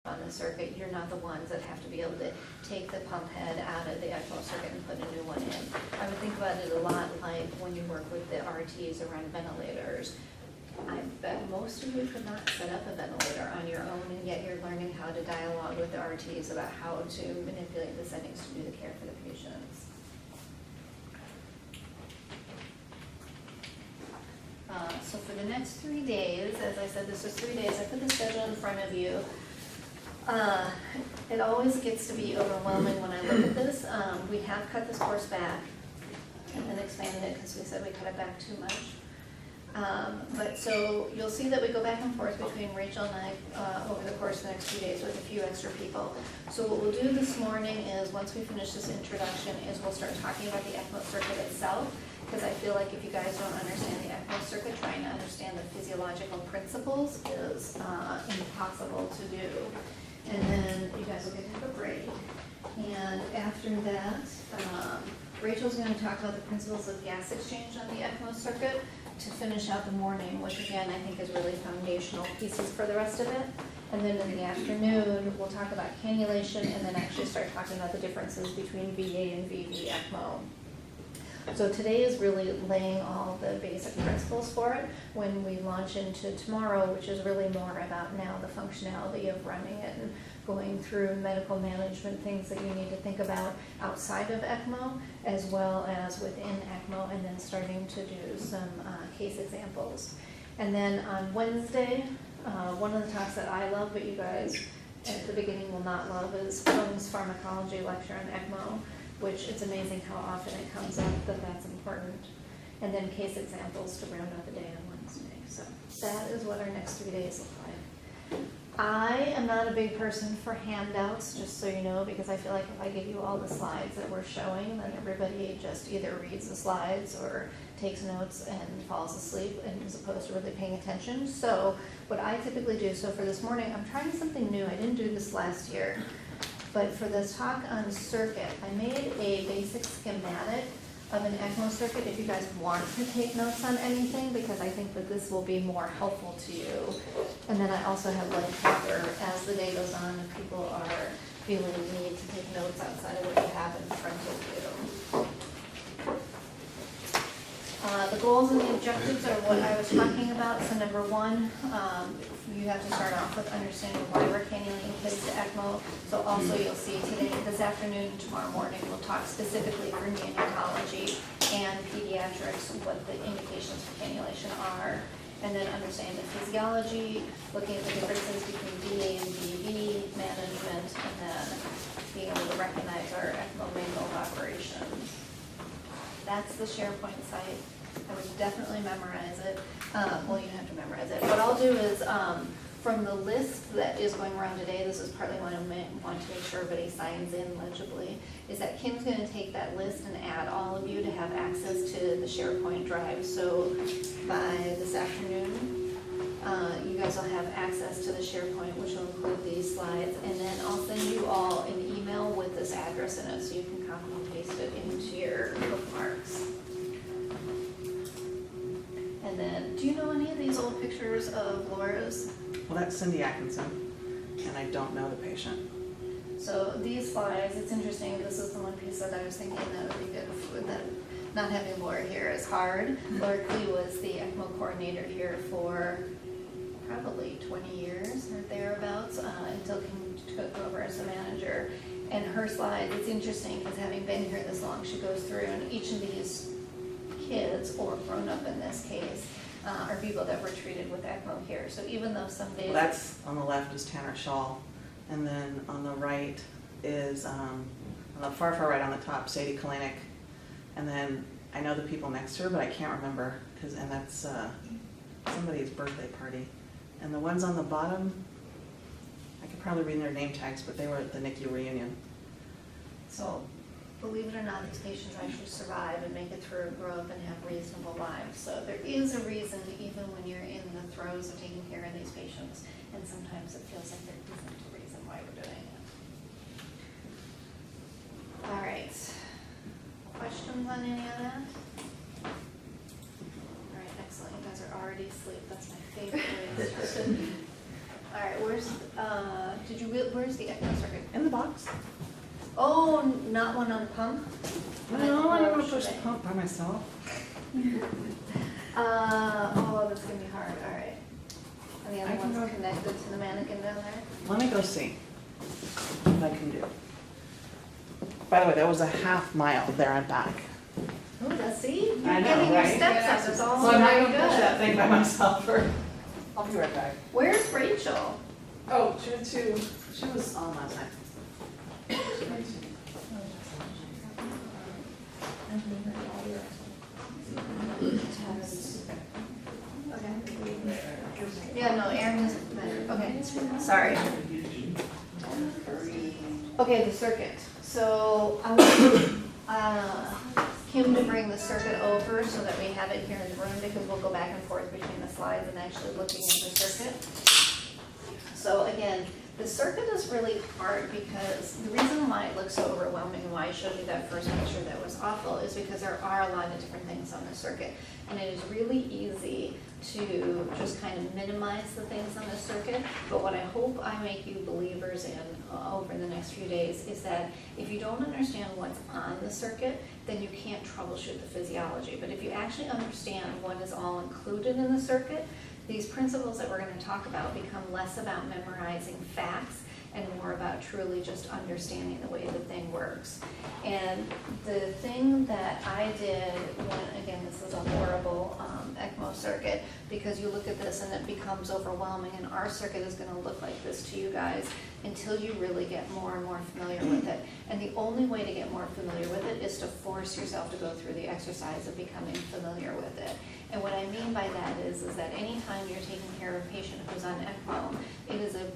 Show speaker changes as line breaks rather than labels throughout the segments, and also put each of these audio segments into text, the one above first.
on the circuit, you're not the ones that have to be able to take the pump head out of the ECMO circuit and put a new one in. I would think about it a lot like when you work with the RTs around ventilators. I bet most of you could not set up a ventilator on your own, and yet you're learning how to dialogue with the RTs about how to manipulate the settings to do the care for the patients. So for the next 3 days, as I said, this was 3 days, I put the schedule in front of you. It always gets to be overwhelming when I look at this. We have cut this course back and then expanded it because we said we cut it back too much. But so you'll see that we go back and forth between Rachel and I over the course of the next few days with a few extra people. So what we'll do this morning is, once we finish this introduction, is we'll start talking about the ECMO circuit itself, because I feel like if you guys don't understand the ECMO circuit, trying to understand the physiological principles is impossible to do. And then you guys will get to have a break. And after that, Rachel's going to talk about the principles of gas exchange on the ECMO circuit to finish out the morning, which again I think is really foundational pieces for the rest of it. And then in the afternoon, we'll talk about cannulation and then actually start talking about the differences between VA and VV ECMO. So today is really laying all the basic principles for it. When we launch into tomorrow, which is really more about now the functionality of running it and going through medical management, things that you need to think about outside of ECMO as well as within ECMO, and then starting to do some case examples. And then on Wednesday, one of the talks that I love, but you guys at the beginning will not love, is Fung's pharmacology lecture on ECMO, which it's amazing how often it comes up that that's important. And then case examples to round out the day on Wednesday. So that is what our next 3 days look like. I am not a big person for handouts, just so you know, because I feel like if I give you all the slides that we're showing, then everybody just either reads the slides or takes notes and falls asleep, and as opposed to really paying attention. So what I typically do, so for this morning, I'm trying something new. I didn't do this last year. But for this talk on circuit, I made a basic schematic of an ECMO circuit if you guys want to take notes on anything, because I think that this will be more helpful to you. And then I also have like paper as the day goes on, if people are feeling the need to take notes outside of what you have in front of you. The goals and the objectives are what I was talking about. So number one, you have to start off with understanding why we're cannulating kids to ECMO. So also you'll see today, this afternoon, and tomorrow morning, we'll talk specifically for neonatology and pediatrics, what the indications for cannulation are. And then understand the physiology, looking at the differences between VA and VV management, and then being able to recognize our ECMO manual of operations. That's the SharePoint site. I would definitely memorize it. Well, you have to memorize it. What I'll do is, from the list that is going around today, this is partly why I want to make sure everybody signs in legibly, is that Kim's going to take that list and add all of you to have access to the SharePoint drive. So by this afternoon, you guys will have access to the SharePoint, which will include these slides. And then I'll send you all an email with this address in it, so you can copy and paste it into your bookmarks. And then, do you know any of these old pictures of Laura's?
Well, that's Cindy Atkinson, and I don't know the patient.
So these slides, it's interesting, this is the one piece that I was thinking that would be good, that not having Laura here is hard. Laura Klee was the ECMO coordinator here for probably 20 years or thereabouts, until Kim took over as the manager. And her slides, it's interesting because having been here this long, she goes through, and each of these kids, or grown up in this case, are people that were treated with ECMO here. So even though some days...
Well, that's on the left is Tanner Shaw, and then on the right is, on the far right on the top, Sadie Kalanick, and then I know the people next to her, but I can't remember, and that's somebody's birthday party. And the ones on the bottom, I could probably read their name tags, but they were at the NICU reunion.
So, believe it or not, these patients actually survive and make it through, grow up, and have reasonable lives. So there is a reason, even when you're in the throes of taking care of these patients, and sometimes it feels like there isn't a reason why we're doing it. All right. Questions on any of that? All right, excellent. You guys are already asleep. That's my favorite way to start. All right, where's the ECMO circuit?
In the box?
Oh, not one on pump?
No, I don't want to push
Should
the
I?
pump by myself.
Oh, that's gonna be hard, all right. And the
I
other
can
one's
go-
connected to the mannequin down there?
Let me go see what I can do. By the way, that was a half mile there and back.
Oh, let's see, you're
I know,
getting your
right?
steps up, it's all
So I'm not
very
gonna push
good.
that thing by myself for, I'll be right back.
Where's Rachel?
Oh, she was on last night.
Yeah, no, Aaron was better, okay, sorry. Okay, the circuit, so I want him to bring the circuit over so that we have it here in the room, because we'll go back and forth between the slides and actually looking at the circuit. So again, the circuit is really hard because the reason why it looks so overwhelming and why I showed you that first picture that was awful is because there are a lot of different things on the circuit. And it is really easy to just kind of minimize the things on the circuit. But what I hope I make you believers in over the next few days is that if you don't understand what's on the circuit, then you can't troubleshoot the physiology. But if you actually understand what is all included in the circuit, these principles that we're going to talk about become less about memorizing facts and more about truly just understanding the way the thing works. And the thing that I did when, again, this is a horrible ECMO circuit, because you look at this and it becomes overwhelming, and our circuit is going to look like this to you guys until you really get more and more familiar with it. And the only way to get more familiar with it is to force yourself to go through the exercise of becoming familiar with it. And what I mean by that is that anytime you're taking care of a patient who's on ECMO, it is a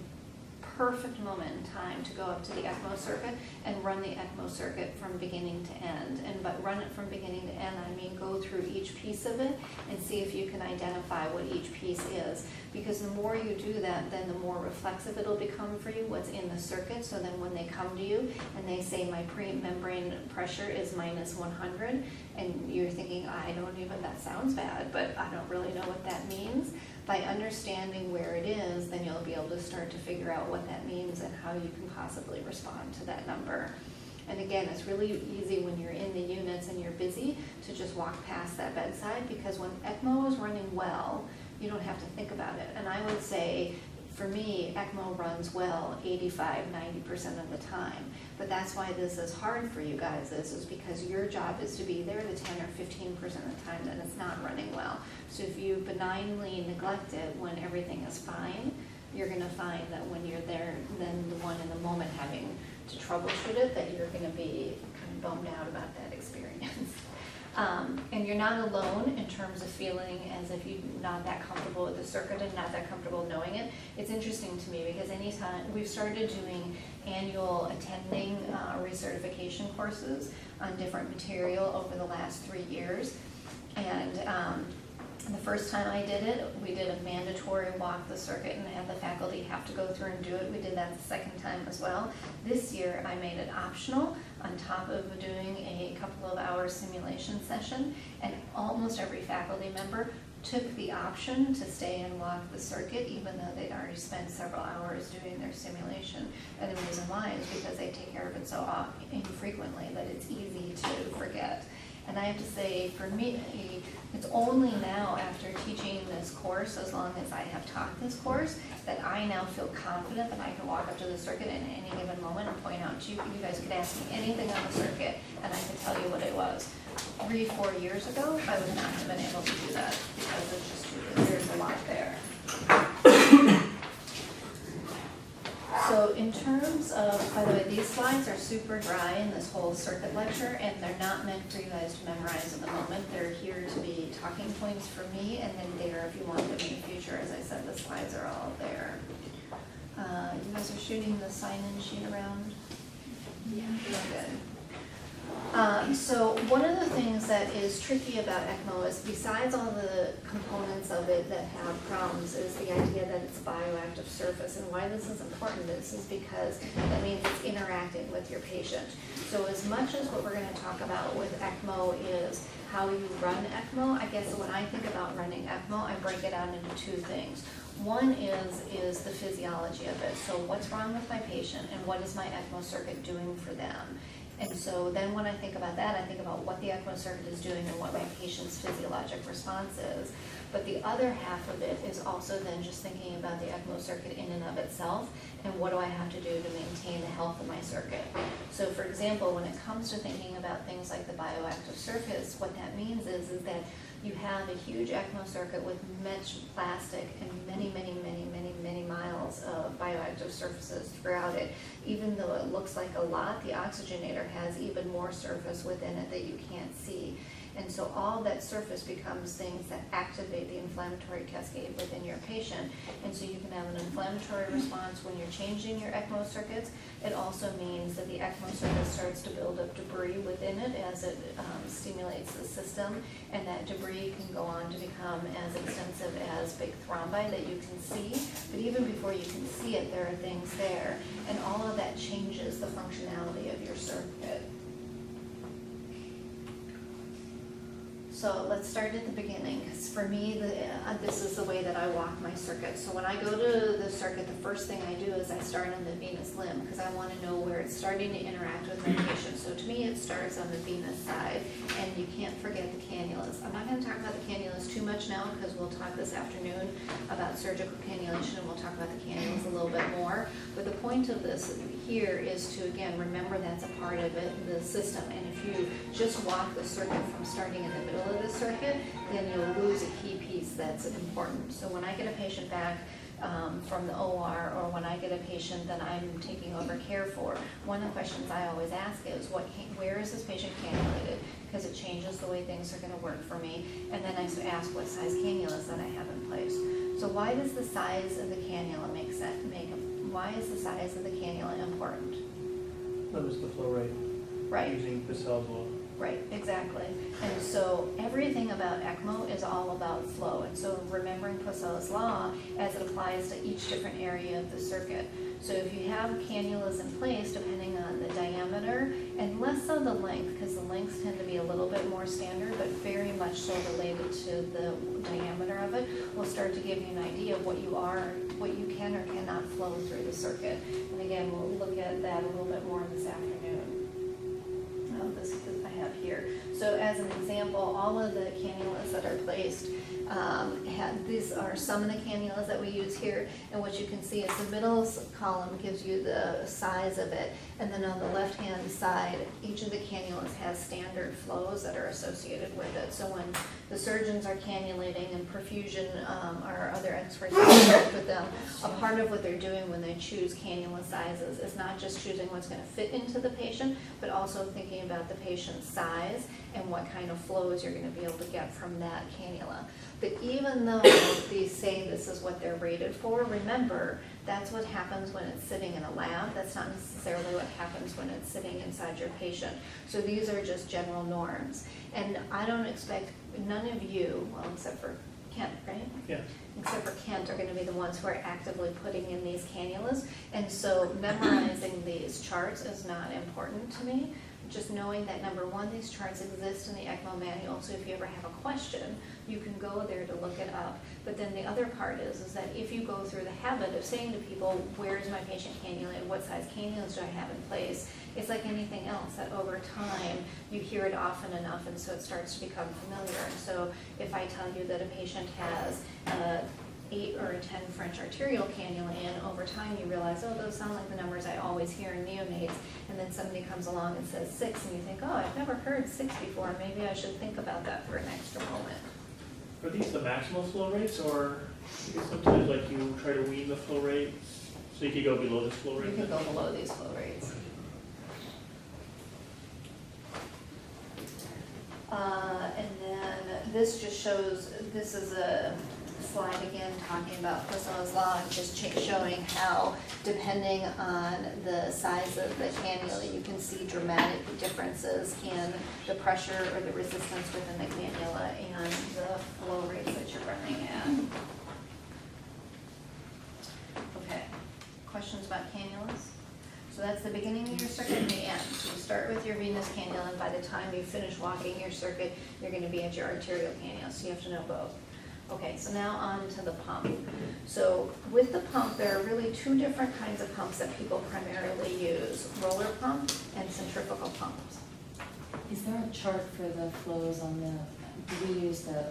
perfect moment in time to go up to the ECMO circuit and run the ECMO circuit from beginning to end. And by run it from beginning to end, I mean go through each piece of it and see if you can identify what each piece is. Because the more you do that, then the more reflexive it'll become for you, what's in the circuit. So then when they come to you and they say my membrane pressure is minus 100, and you're thinking, I don't even, that sounds bad, but I don't really know what that means. By understanding where it is, then you'll be able to start to figure out what that means and how you can possibly respond to that number. And again, it's really easy when you're in the units and you're busy to just walk past that bedside, because when ECMO is running well, you don't have to think about it. And I would say, for me, ECMO runs well 85–90% of the time. But that's why this is hard for you guys, is because your job is to be there the 10 or 15% of the time that it's not running well. So if you benignly neglect it when everything is fine, you're going to find that when you're there, then the one in the moment having to troubleshoot it, that you're going to be kind of bummed out about that experience. And you're not alone in terms of feeling as if you're not that comfortable with the circuit and not that comfortable knowing it. It's interesting to me because anytime we've started doing annual attending recertification courses on different material over the last 3 years. And the first time I did it, we did a mandatory walk the circuit and had the faculty have to go through and do it. We did that the second time as well. This year I made it optional on top of doing a couple of hours simulation session, and almost every faculty member took the option to stay and walk the circuit even though they'd already spent several hours doing their simulation. And the reason why is because they take care of it so infrequently that it's easy to forget. And I have to say, for me, it's only now after teaching this course, as long as I have taught this course, that I now feel confident that I can walk up to the circuit at any given moment and point out to you. You guys could ask me anything on the circuit and I could tell you what it was. 3-4 years ago, I would not have been able to do that because it's just, there's a lot there. So in terms of, by the way, these slides are super dry in this whole circuit lecture, and they're not meant for you guys to memorize at the moment. They're here to be talking points for me, and then there if you want them in the future. As I said, the slides are all there. You guys are shooting the sign-in sheet around? Yeah. Good. So one of the things that is tricky about ECMO is, besides all the components of it that have problems, is the idea that it's a bioactive surface. And why this is important is because that means it's interacting with your patient. So as much as what we're going to talk about with ECMO is how you run ECMO, I guess when I think about running ECMO, I break it out into two things. One is the physiology of it. So what's wrong with my patient and what is my ECMO circuit doing for them? And so then when I think about that, I think about what the ECMO circuit is doing and what my patient's physiologic response is. But the other half of it is also then just thinking about the ECMO circuit in and of itself, and what do I have to do to maintain the health of my circuit. So for example, when it comes to thinking about things like the bioactive surface, what that means is that you have a huge ECMO circuit with mesh plastic and many miles of bioactive surfaces throughout it. Even though it looks like a lot, the oxygenator has even more surface within it that you can't see. And so all that surface becomes things that activate the inflammatory cascade within your patient. And so you can have an inflammatory response when you're changing your ECMO circuits. It also means that the ECMO circuit starts to build up debris within it as it stimulates the system. And that debris can go on to become as extensive as big thrombi that you can see. But even before you can see it, there are things there. And all of that changes the functionality of your circuit. So let's start at the beginning, because for me, this is the way that I walk my circuit. So when I go to the circuit, the first thing I do is I start on the venous limb, because I want to know where it's starting to interact with my patient. So to me, it starts on the venous side, and you can't forget the cannulas. I'm not going to talk about the cannulas too much now, because we'll talk this afternoon about surgical cannulation, and we'll talk about the cannulas a little bit more. But the point of this here is to, again, remember that's a part of it, the system. And if you just walk the circuit from starting in the middle of the circuit, then you'll lose a key piece that's important. So when I get a patient back from the OR, or when I get a patient that I'm taking over care for, one of the questions I always ask is, where is this patient cannulated? Because it changes the way things are going to work for me. And then I ask what size cannulas that I have in place. So why does the size of the cannula why is the size of the cannula important?
That was the flow rate.
Right.
Using Purcell's law.
Right, exactly. And so everything about ECMO is all about flow. And so remembering Purcell's law as it applies to each different area of the circuit. So if you have cannulas in place, depending on the diameter, and less so the length, because the lengths tend to be a little bit more standard, but very much so related to the diameter of it, will start to give you an idea of what you can or cannot flow through the circuit. And again, we'll look at that a little bit more this afternoon. This I have here. So as an example, all of the cannulas that are placed, these are some of the cannulas that we use here, and what you can see is the middle column gives you the size of it, and then on the left-hand side, each of the cannulas has standard flows that are associated with it. So when the surgeons are cannulating and perfusion, our other experts work with them, a part of what they're doing when they choose cannula sizes is not just choosing what's going to fit into the patient, but also thinking about the patient's size and what kind of flows you're going to be able to get from that cannula. But even though they say this is what they're rated for, remember, that's what happens when it's sitting in a lab. That's not necessarily what happens when it's sitting inside your patient. So these are just general norms. And I don't expect none of you, well, except for Kent, right?
Yeah.
Except for Kent, are going to be the ones who are actively putting in these cannulas. And so memorizing these charts is not important to me. Just knowing that, number one, these charts exist in the ECMO manual, so if you ever have a question, you can go there to look it up. But then the other part is that if you go through the habit of saying to people, where is my patient cannulated, what size cannulas do I have in place, it's like anything else, that over time, you hear it often enough, and so it starts to become familiar. And so if I tell you that a patient has 8 or a 10 French arterial cannula in, over time you realize, oh, those sound like the numbers I always hear in neonates, and then somebody comes along and says 6, and you think, oh, I've never heard 6 before, maybe I should think about that for an extra moment.
Are these the maximal flow rates, or because sometimes like you try to wean the flow rates, so you could go below this flow rate?
You can go below these flow rates. And then this just shows, this is a slide again, talking about Pareto's law, and just showing how, depending on the size of the cannula, you can see dramatic differences in the pressure or the resistance within the cannula and the flow rates that you're running at. Okay, questions about cannulas? So that's the beginning of your circuit and the end. So you start with your venous cannula, and by the time you finish walking your circuit, you're gonna be at your arterial cannula, so you have to know both. Okay, so now on to the pump. So with the pump, there are really two different kinds of pumps that people primarily use, roller pump and centrifugal pumps.
Is there a chart for the flows on the, do we use the,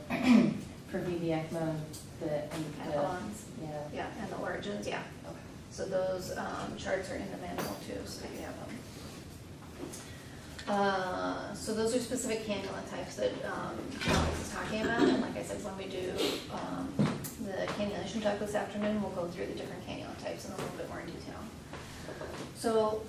for VV ECMO, the?
Echelons,
Yeah.
yeah, and the origins, yeah.
Okay.
So those charts are in the manual too, so that you have them. So those are specific cannula types that Alex is talking about, and like I said, when we do the cannulation talk this afternoon, we'll go through the different cannula types in a little bit more detail. So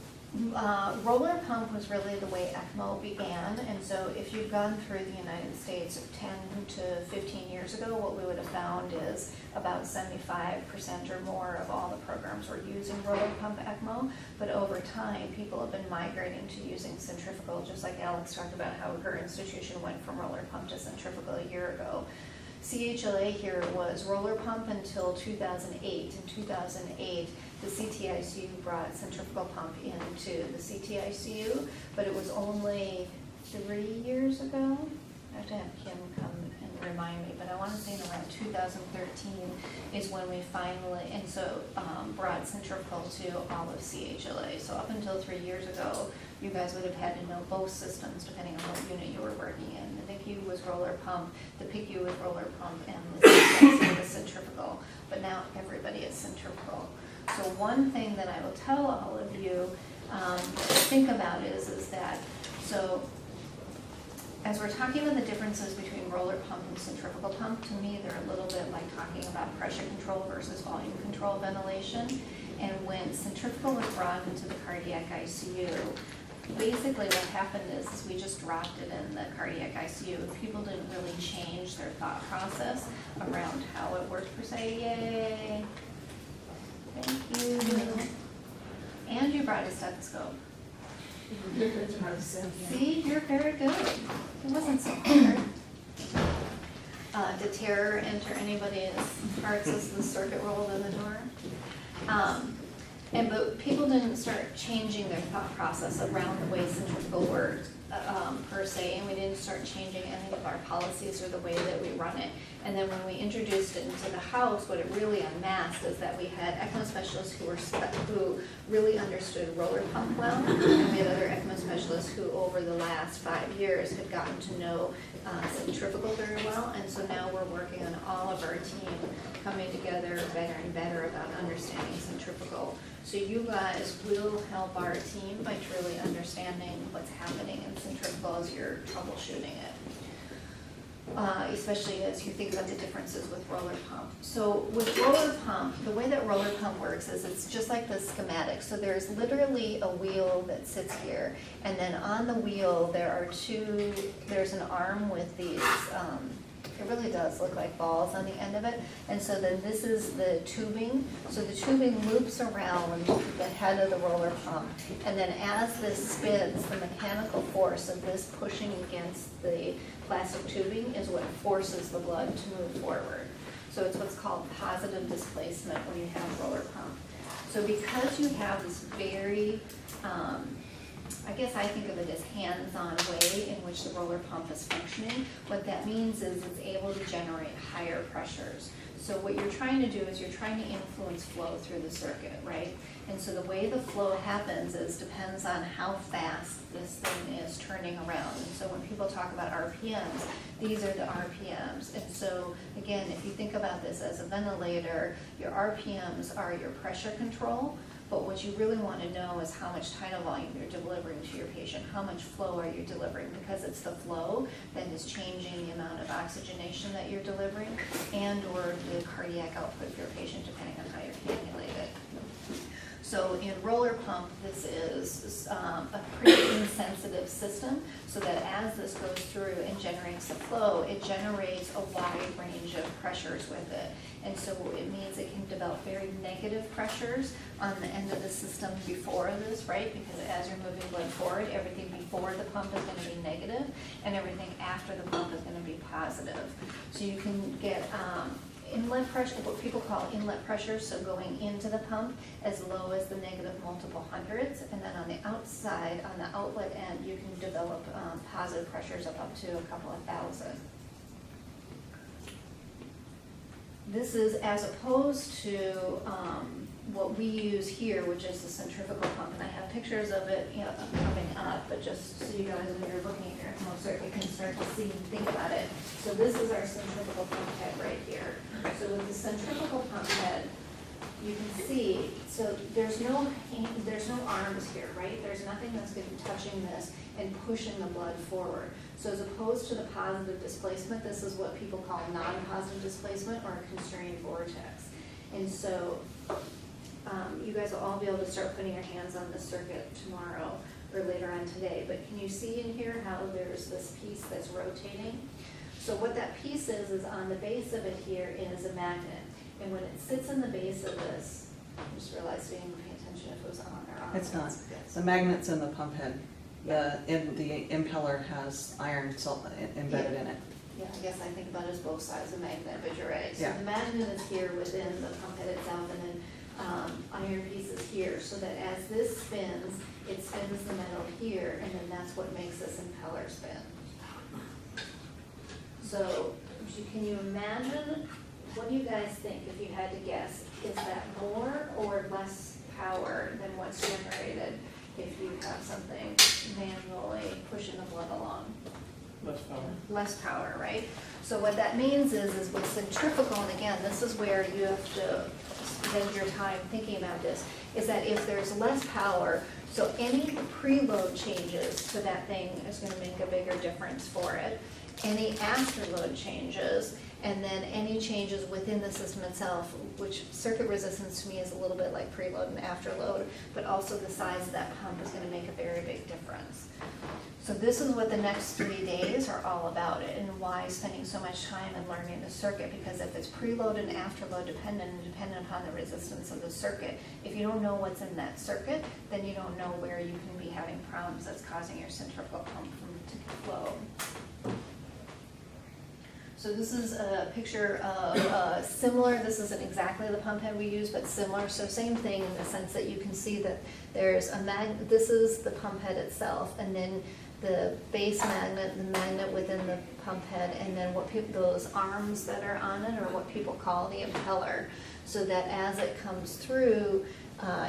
roller pump was really the way ECMO began, and so if you've gone through the United States 10 to 15 years ago, what we would have found is about 75% or more of all the programs were using roller pump ECMO, but over time, people have been migrating to using centrifugal, just like Alex talked about how her institution went from roller pump to centrifugal a year ago. CHLA here was roller pump until 2008. In 2008, the CTICU brought centrifugal pump into the CTICU, but it was only 3 years ago. I have to have Kim come and remind me, but I want to say in around 2013 is when we finally, and so brought centrifugal to all of CHLA. So up until 3 years ago, you guys would have had to know both systems depending on what unit you were working in. The NICU was roller pump, the PICU was roller pump, and the CTICU was centrifugal. But now everybody is centrifugal. So one thing that I will tell all of you to think about is that, so as we're talking about the differences between roller pump and centrifugal pump, to me they're a little bit like talking about pressure control versus volume control ventilation. And when centrifugal was brought into the cardiac ICU, basically what happened is we just dropped it in the cardiac ICU. People didn't really change their thought process around how it worked per se. Yay! Thank you. And you brought a stethoscope. See, you're very good. It wasn't so hard. Did terror enter anybody's hearts as the circuit rolled in the door? But people didn't start changing their thought process around the way centrifugal worked per se, and we didn't start changing any of our policies or the way that we run it. And then when we introduced it into the house, what it really unmasked is that we had ECMO specialists who really understood roller pump well, and we had other ECMO specialists who over the last 5 years had gotten to know centrifugal very well, and so now we're working on all of our team coming together better and better about understanding centrifugal. So you guys will help our team by truly understanding what's happening in centrifugal as you're troubleshooting it. Especially as you think about the differences with roller pump. So with roller pump, the way that roller pump works is it's just like the schematic. So there's literally a wheel that sits here, and then on the wheel there's an arm with these, it really does look like balls on the end of it. And so then this is the tubing. So the tubing loops around the head of the roller pump. And then as this spins, the mechanical force of this pushing against the plastic tubing is what forces the blood to move forward. So it's what's called positive displacement when you have roller pump. So because you have this very, I guess I think of it as hands-on way in which the roller pump is functioning, what that means is it's able to generate higher pressures. So what you're trying to do is you're trying to influence flow through the circuit, right? And so the way the flow happens depends on how fast this thing is turning around. And so when people talk about RPMs, these are the RPMs. And so again, if you think about this as a ventilator, your RPMs are your pressure control. But what you really want to know is how much tidal volume you're delivering to your patient. How much flow are you delivering? Because it's the flow that is changing the amount of oxygenation that you're delivering and or the cardiac output of your patient, depending on how you're cannulated. So in roller pump, this is a pretty insensitive system, so that as this goes through and generates the flow, it generates a wide range of pressures with it. And so it means it can develop very negative pressures on the end of the system before this, right? Because as you're moving blood forward, everything before the pump is gonna be negative, and everything after the pump is gonna be positive. So you can get inlet pressure, what people call inlet pressure, so going into the pump as low as the negative multiple hundreds, and then on the outside, on the outlet end, you can develop positive pressures of up to a couple of thousand. This is as opposed to what we use here, which is the centrifugal pump, and I have pictures of it, you know, coming up, but just so you guys, when you're looking at your ECMO circuit, can start to see and think about it. So this is our centrifugal pump head right here. So with the centrifugal pump head, you can see, so there's no arms here, right? There's nothing that's going to be touching this and pushing the blood forward. So as opposed to the positive displacement, this is what people call non-positive displacement or a constrained vortex. And so you guys will all be able to start putting your hands on the circuit tomorrow or later on today. But can you see in here how there's this piece that's rotating? So what that piece is on the base of it here is a magnet. And when it sits in the base of this, I just realized we didn't pay attention if it was on or off.
It's not.
Yes.
The magnet's in the pump head. The impeller has iron embedded in it.
Yeah, I guess I think about it as both sides of the magnet, but you're right. So
Yeah.
the magnet is here within the pump head itself, and then iron piece is here, so that as this spins, it spins the metal here, and then that's what makes this impeller spin. So can you imagine, what do you guys think, if you had to guess, is that more or less power than what's generated if you have something manually pushing the blood along?
Less power.
Less power, right? So what that means is with centrifugal, and again, this is where you have to spend your time thinking about this, is that if there's less power, so any preload changes to that thing is gonna make a bigger difference for it. Any afterload changes, and then any changes within the system itself, which circuit resistance to me is a little bit like preload and afterload, but also the size of that pump is gonna make a very big difference. So this is what the next 3 days are all about, and why spending so much time in learning the circuit, because if it's preload and afterload dependent, and dependent upon the resistance of the circuit, if you don't know what's in that circuit, then you don't know where you can be having problems that's causing your centrifugal pump to flow. So this is a picture of similar, this isn't exactly the pump head we use, but similar. So same thing in the sense that you can see that there's a magnet, this is the pump head itself, and then the base magnet, the magnet within the pump head, and then what people, those arms that are on it, or what people call the impeller. So that as it comes through,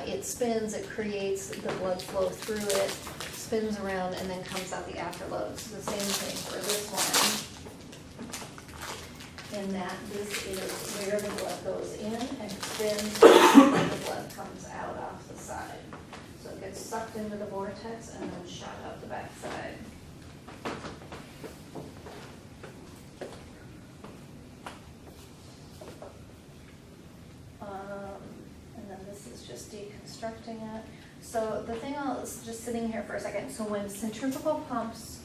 it spins, it creates the blood flow through it, spins around, and then comes out the afterload. So the same thing for this one. In that this is where the blood goes in and spins and the blood comes out off the side. So it gets sucked into the vortex and then shot out the backside. And then this is just deconstructing it. So the thing just sitting here for a second. So when centrifugal pumps,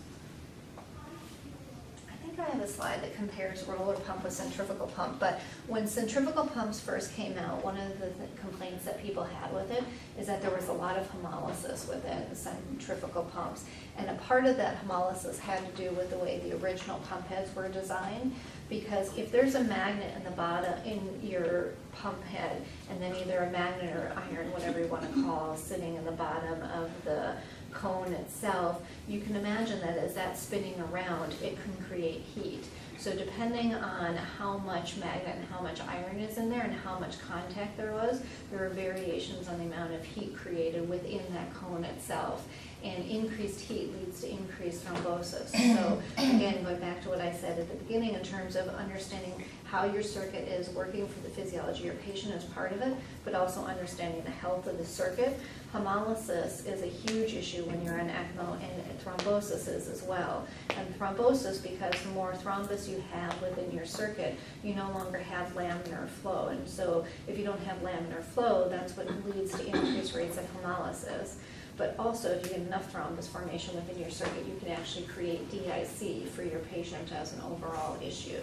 I have a slide that compares roller pump with centrifugal pump, but when centrifugal pumps first came out, one of the complaints that people had with it is that there was a lot of hemolysis within centrifugal pumps, and a part of that hemolysis had to do with the way the original pump heads were designed, because if there's a magnet in the bottom, in your pump head, and then either a magnet or iron, whatever you want to call, sitting in the bottom of the cone itself, you can imagine that as that's spinning around, it can create heat. So depending on how much magnet and how much iron is in there and how much contact there was, there are variations on the amount of heat created within that cone itself. And increased heat leads to increased thrombosis. So again, going back to what I said at the beginning in terms of understanding how your circuit is working for the physiology of your patient as part of it, but also understanding the health of the circuit. Hemolysis is a huge issue when you're on ECMO, and thrombosis is as well. And thrombosis, because the more thrombus you have within your circuit, you no longer have laminar flow. And so if you don't have laminar flow, that's what leads to increased rates of hemolysis. But also, if you get enough thrombus formation within your circuit, you can actually create DIC for your patient as an overall issue.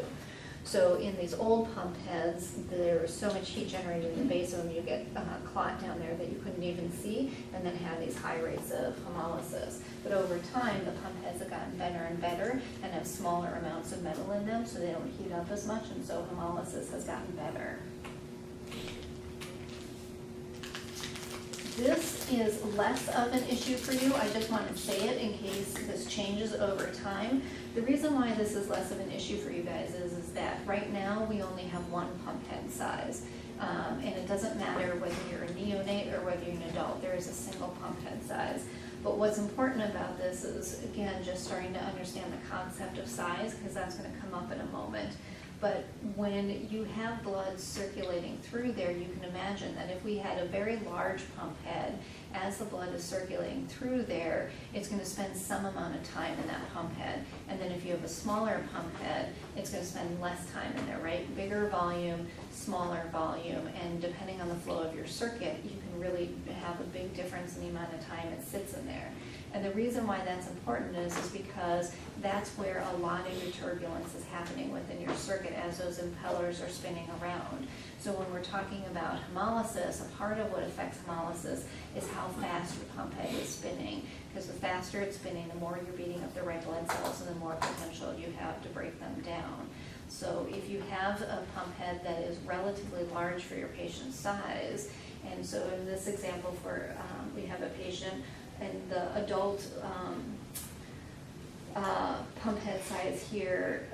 So in these old pump heads, there's so much heat generated in the base of them, you get clot down there that you couldn't even see, and then have these high rates of hemolysis. But over time, the pump heads have gotten better and better and have smaller amounts of metal in them, so they don't heat up as much, and so hemolysis has gotten better. This is less of an issue for you. I just want to say it in case this changes over time. The reason why this is less of an issue for you guys is that right now we only have one pump head size. And it doesn't matter whether you're a neonate or whether you're an adult, there is a single pump head size. But what's important about this is, again, just starting to understand the concept of size, because that's going to come up in a moment. But when you have blood circulating through there, you can imagine that if we had a very large pump head, as the blood is circulating through there, it's going to spend some amount of time in that pump head. And then if you have a smaller pump head, it's going to spend less time in there, right? Bigger volume, smaller volume, and depending on the flow of your circuit, you can really have a big difference in the amount of time it sits in there. And the reason why that's important is because that's where a lot of your turbulence is happening within your circuit as those impellers are spinning around. So when we're talking about hemolysis, a part of what affects hemolysis is how fast your pump head is spinning. Because the faster it's spinning, the more you're beating up the red blood cells and the more potential you have to break them down. So if you have a pump head that is relatively large for your patient's size, and so in this example we have a patient and the adult pump head size here,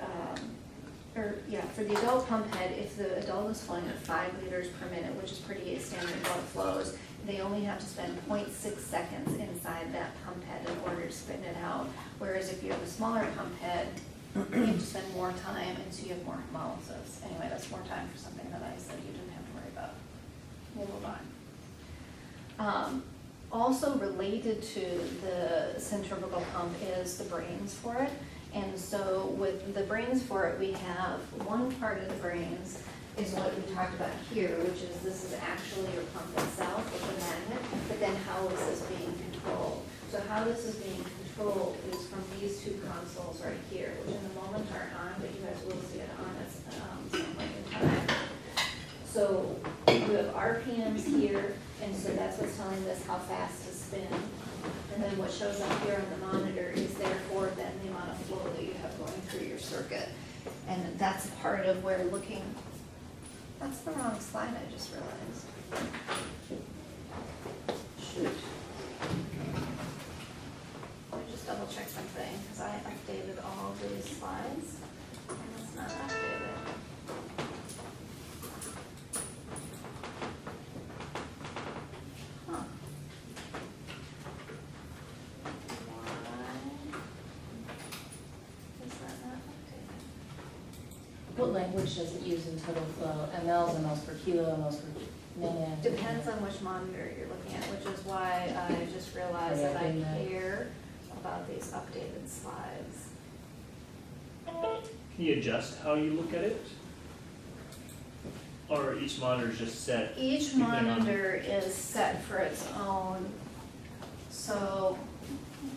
for the adult pump head, if the adult is flowing at 5 liters per minute, which is pretty standard blood flows, they only have to spend 0.6 seconds inside that pump head in order to spin it out. Whereas if you have a smaller pump head, you have to spend more time, and so you have more hemolysis. Anyway, that's more time for something that I said you didn't have to worry about. We'll move on. Also related to the centrifugal pump is the brains for it. And so with the brains for it, we have one part of the brains is what we talked about here, which is this is actually your pump itself with the magnet, but then how is this being controlled? So how this is being controlled is from these two consoles right here, which in the moment aren't on, but you guys will see it on at some point in time. So you have RPMs here, and so that's what's telling this how fast to spin. And then what shows up here on the monitor is therefore then the amount of flow that you have going through your circuit. And that's part of where looking, that's the wrong slide, I just realized. Shoot. Let me just double check something, because I updated all of these slides, and it's not updated. Huh. Why is that not updated?
What language does it use in total flow? MLs, MLs per kilo, MLs per minute?
Depends on which monitor you're looking at, which is why I just realized that I care about these updated slides.
Can you adjust how you look at it? Or each monitor is just set?
Each
depending on-
monitor is set for its own, so,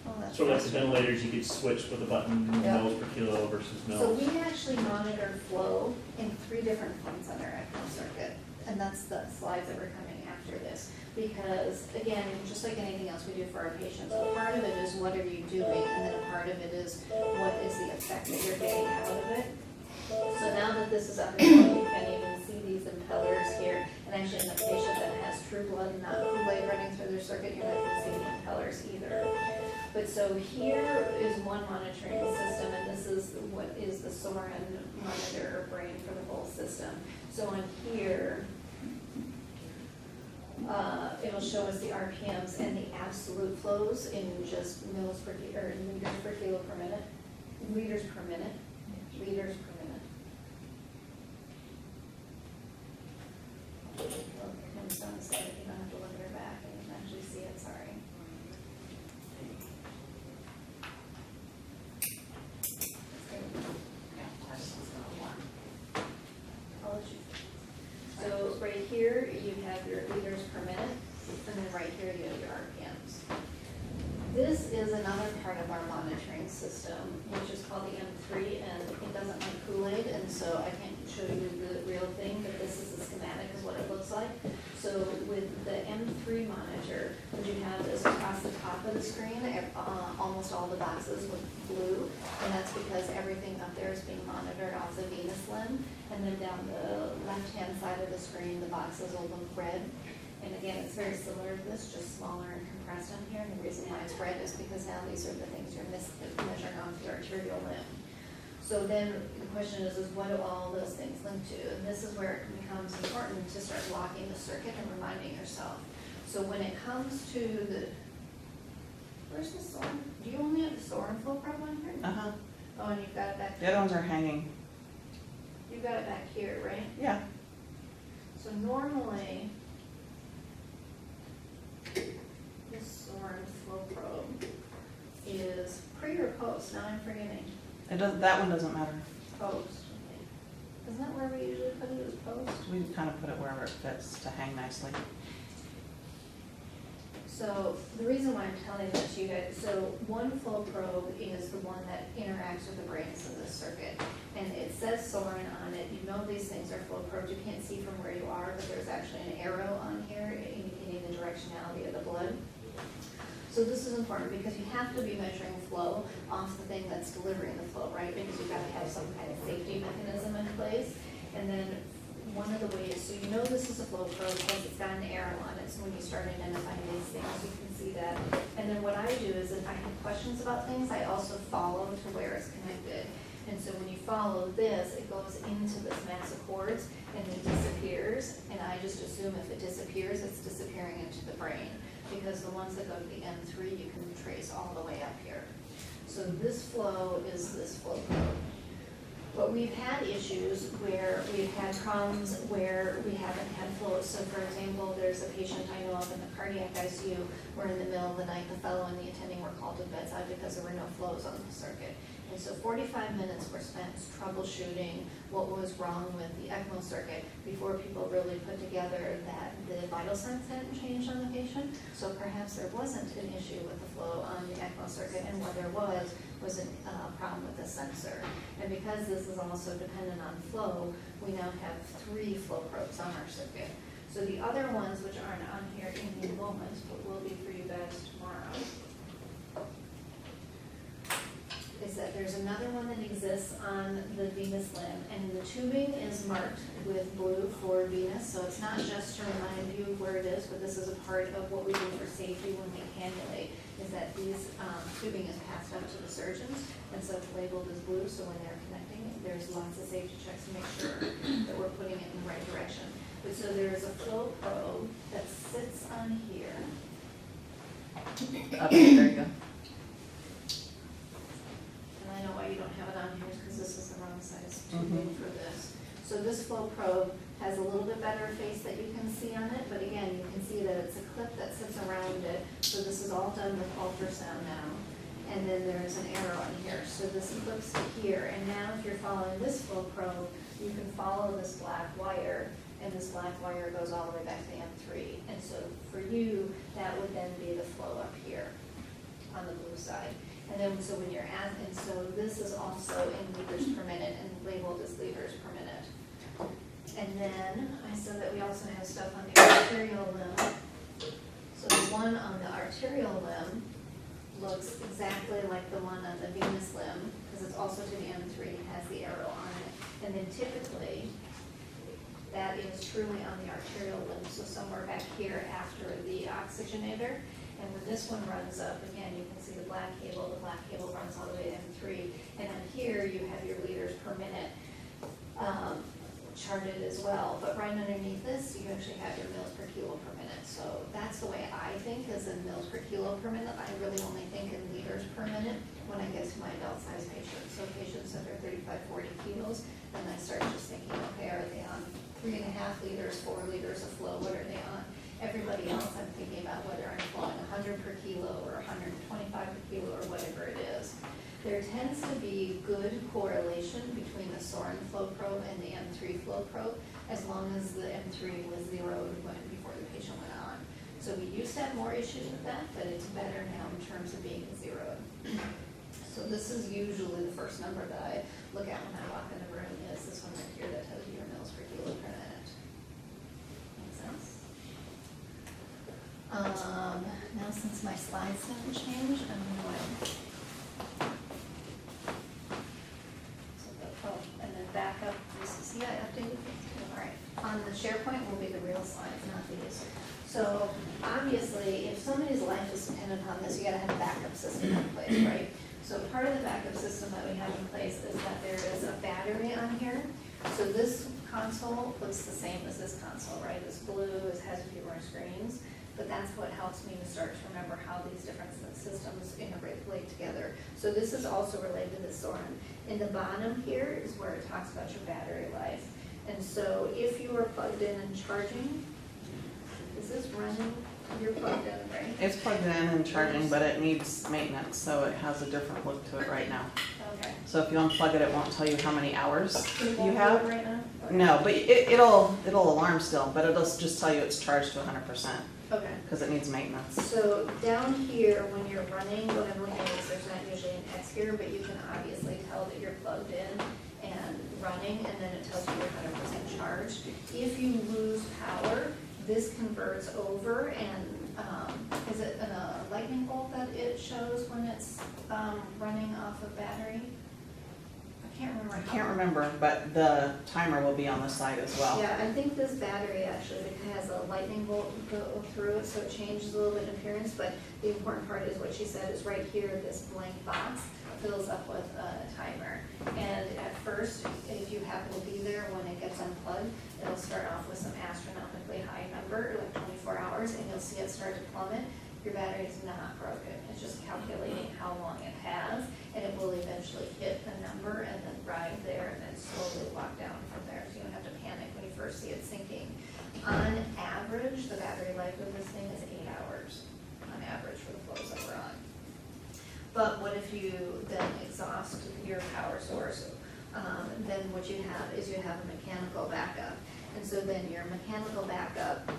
oh, that's
So like the
frustrating.
ventilators, you could switch with a button,
Yeah.
mils per kilo versus
So
mils.
we actually monitor flow in 3 different points on our ECMO circuit, and that's the slides that were coming after this. Because, again, just like anything else we do for our patients, a part of it is what are you doing, and then a part of it is what is the effect that you're getting out of it. So now that this is up and running, you can even see these impellers here, and actually in a patient that has true blood and not Kool-Aid running through their circuit, you're not going to see the impellers either. But so here is one monitoring system, and this is what is the Sorin monitor or brain for the whole system. So on here, it'll show us the RPMs and the absolute flows in just mils per kilo, or liters per kilo per minute, liters per minute, liters per minute. Kim's done said it, you don't have to look at her back, and you can actually see it. RPMs. This is another part of our monitoring system, which is called the M3, and it doesn't like Kool-Aid, and so I can't show you the real thing, but this is the schematic of what it looks like. So with the M3 monitor, what you have is across the top of the screen, almost all the boxes with blue, and that's because everything up there is being monitored off the venous limb. And then down the left-hand side of the screen, the boxes will look red. And again, it's very similar to this, just smaller and compressed on here. And the reason why it's red is because now these are the things you're measuring off the arterial limb. So then the question is what do all those things link to? And this is where it becomes important to start blocking the circuit and reminding yourself. So when it comes to the, where's the Sorin? Do you only have the Sorin flow probe on here?
Uh-huh.
Oh, and you've got it back
The other ones are hanging.
You've got it back here, right?
Yeah.
So normally, this Sorin flow probe is pre or post? Now I'm forgetting.
It does, that one doesn't matter.
Post. Isn't that where we usually put it, as post?
We kind of put it wherever it fits to hang nicely.
So the reason why I'm telling this to you guys, so one flow probe is the one that interacts with the brains of the circuit. And it says Sorin on it. You know these things are flow probes. You can't see from where you are, but there's actually an arrow on here indicating the directionality of the blood. So this is important because you have to be measuring flow off the thing that's delivering the flow, right? Because you've got to have some kind of safety mechanism in place. And then one of the ways, so you know this is a flow probe because it's got an arrow on it. So when you start identifying these things, you can see that. And then what I do is if I have questions about things, I also follow to where it's connected. And so when you follow this, it goes into this mass of cords and it disappears. And I just assume if it disappears, it's disappearing into the brain. Because the ones that go to the M3, you can trace all the way up here. So this flow is this flow probe. But we've had issues where we've had problems where we haven't had flow. So for example, there's a patient I know of in the cardiac ICU where in the middle of the night, the fellow and the attending were called to the bedside because there were no flows on the circuit. And so 45 minutes were spent troubleshooting what was wrong with the ECMO circuit before people really put together that the vital signs hadn't changed on the patient. So perhaps there wasn't an issue with the flow on the ECMO circuit, and what there was a problem with the sensor. And because this is also dependent on flow, we now have 3 flow probes on our circuit. So the other ones, which aren't on here in the moment, but will be for you guys tomorrow, is that there's another one that exists on the venous limb, and the tubing is marked with blue for venous, so it's not just to remind you where it is, but this is a part of what we do for safety when we cannulate, is that these tubing is passed up to the surgeons, and so it's labeled as blue, so when they're connecting, there's lots of safety checks to make sure that we're putting it in the right direction. But so there's a flow probe that sits on here.
Okay, there you go.
And I know why you don't have it on here, because this is the wrong size tubing for this. So this flow probe has a little bit better face that you can see on it, but again, you can see that it's a clip that sits around it. So this is all done with ultrasound now. And then there's an arrow on here. So this clips to here. And now if you're following this flow probe, you can follow this black wire, and this black wire goes all the way back to the M3. And so for you, that would then be the flow up here on the blue side. And then, so when you're at, and so this is also in liters per minute and labeled as liters per minute. And then I said that we also have stuff on the arterial limb. So the one on the arterial limb looks exactly like the one on the venous limb, because it's also to the M3, has the arrow on it. And then typically, that is truly on the arterial limb, so somewhere back here after the oxygenator. And when this one runs up, again, you can see the black cable runs all the way to M3. And on here, you have your liters per minute charted as well. But right underneath this, you actually have your mils per kilo per minute. So that's the way I think, is in mils per kilo per minute. I really only think in liters per minute when I get to my adult size patients. So patients that are 35, 40 kilos, then I start just thinking, okay, are they on 3.5 liters, 4 liters of flow? What are they on? Everybody else, I'm thinking about whether I'm flowing 100 per kilo or 125 per kilo or whatever it is. There tends to be good correlation between the Sorin flow probe and the M3 flow probe, as long as the M3 was zeroed before the patient went on. So we used to have more issues with that, but it's better now in terms of being zeroed. So this is usually the first number that I look at when I walk in the room, is this one right here that tells you your mils per kilo per minute. Make sense? Now since my slides haven't changed, I'm going and then back up, this is, yeah, I updated this, all right. On the SharePoint will be the real slides, not these. So obviously, if somebody's life is dependent on this, you gotta have a backup system in place, right? So part of the backup system that we have in place is that there is a battery on here. So this console looks the same as this console, right? It's blue, it has a few more screens, but that's what helps me to start to remember how these different systems integrate together. So this is also related to the Soren. In the bottom here is where it talks about your battery life. And so if you are plugged in and charging, is this running? You're plugged in, right?
It's plugged in and charging, but it needs maintenance, so it has a different look to it right now.
Okay.
So if you unplug it, it won't tell you how many hours
It
you
won't do it
have.
right now?
No, but it'll alarm still, but it'll just tell you it's charged to 100%
Okay.
because it needs maintenance.
So down here, when you're running, what I'm looking at is there's not usually an X here, but you can obviously tell that you're plugged in and running, and then it tells you you're 100% charged. If you lose power, this converts over, and is it a lightning bolt that it shows when it's running off a battery? I can't remember.
I can't remember, but the timer will be on the side as well.
Yeah, I think this battery actually has a lightning bolt go through it, so it changes a little bit in appearance, but the important part is what she said is right here, this blank box fills up with a timer. And at first, if you happen to be there when it gets unplugged, it'll start off with some astronomically high number, like 24 hours, and you'll see it start to plummet. Your battery is not broken, it's just calculating how long it has, and it will eventually hit a number and then ride there and then slowly walk down from there, so you don't have to panic when you first see it sinking. On average, the battery life of this thing is 8 hours, on average, for the flows that we're on. But what if you then exhaust your power source? Then what you have is you have a mechanical backup. And so then your mechanical backup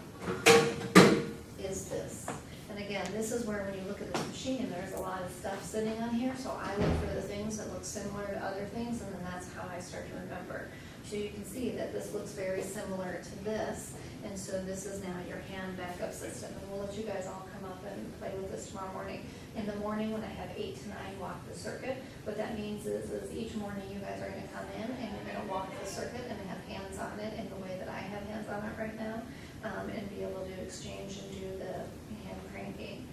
is this. And again, this is where when you look at this machine, there's a lot of stuff sitting on here. So I look for the things that look similar to other things, and then that's how I start to remember. So you can see that this looks very similar to this. And so this is now your hand backup system. And we'll let you guys all come up and play with this tomorrow morning. In the morning when I have 8 to 9 walk the circuit, what that means is each morning you guys are gonna come in and you're gonna walk the circuit and have hands on it in the way that I have hands on it right now, and be able to exchange and do the hand cranking.